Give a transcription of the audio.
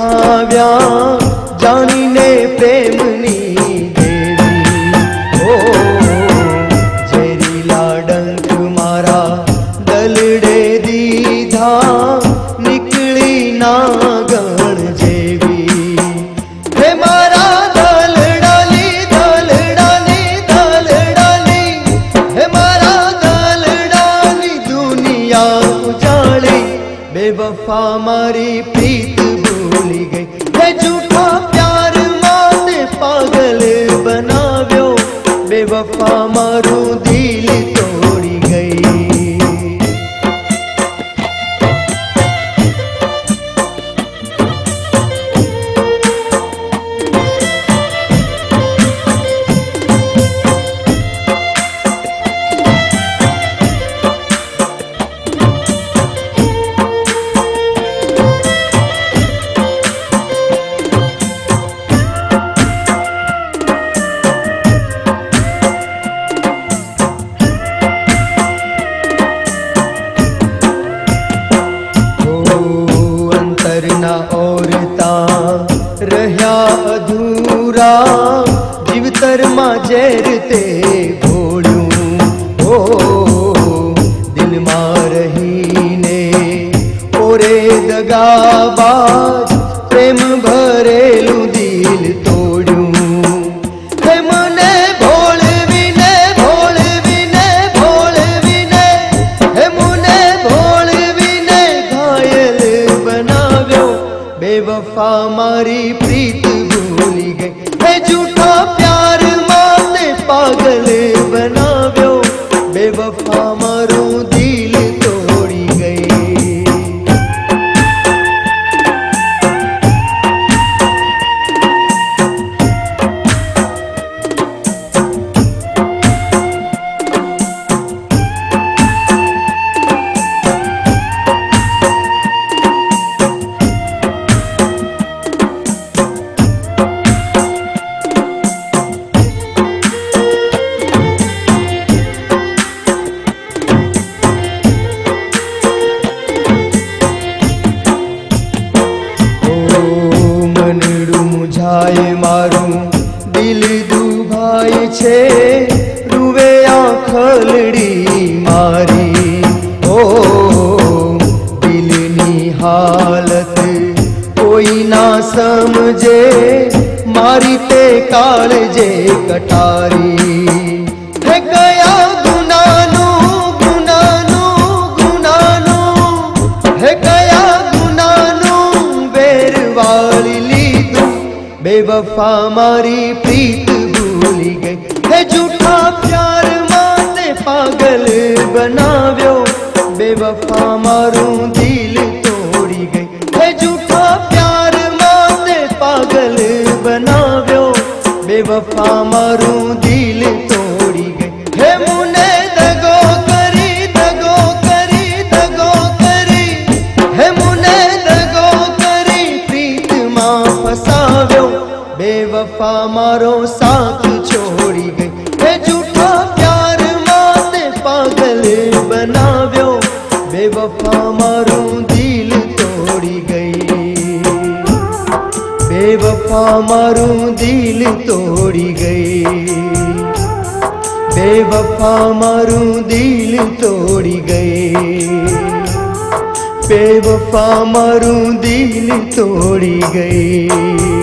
આવ્યા જાણીને પ્રેમની દેવી ઓ ઝેરીલા ડંક મારા દલડે દીધા નીકળી નાગણ જેવી હે મારા દલડાલી દલડાલી દલડાલી હે મારા દલડાલી દુનિયા ઉજાળી બેવફા મારી પ્રીત ભૂલી ગઈ હે झूठा प्यार माने पागल बनाव्यो बेवफा मारू दिल तोड़ी गई औरता રહ્યા અધૂરા જીવતરમાં ઝેર તે ઘોળ્યું ઓ દિલમાં રહીને ઓરે દગાબાજ પ્રેમ ભરેલું દિલ તોડ્યું હે મને ભોળવીને ભોળવીને ભોળવીને હે મને ભોળવીને ઘાયલ બનાવ્યો बेवफा मारी प्रीत भूली गई है झूठा प्यार माने पागल बनाव्यो बेवफा मारू दिल तोड़ी गई मारू दिल दुभाई छे रुवे आखलड़ी मारी ओ दिलनी हालत कोई ना समझे मारी ते काळजे कटारी है कया गुनानो गुनानो गुनानो है कया गुनानो वेरवाली बेवफा मारी प्रीत भूली गई है झूठा प्यार माने पागल बनाव्यो बेवफा मारू दिल तोड़ी गई है झूठा प्यार माने पागल बनाव्यो बेवफा मारू दिल तोड़ी गई है मुने दगो करी दगो करी दगो करी है मुने दगो करी प्रीत मां फसाव्यो बेवफा मारो साथ छोड़ी गई है झूठा प्यार माने पागल बनाव्यो बेवफा मारू दिल तोड़ी गई बेवफा मारू दिल तोड़ी गई बेवफा मारू दिल तोड़ी गई बेवफा मारू दिल तोड़ी गई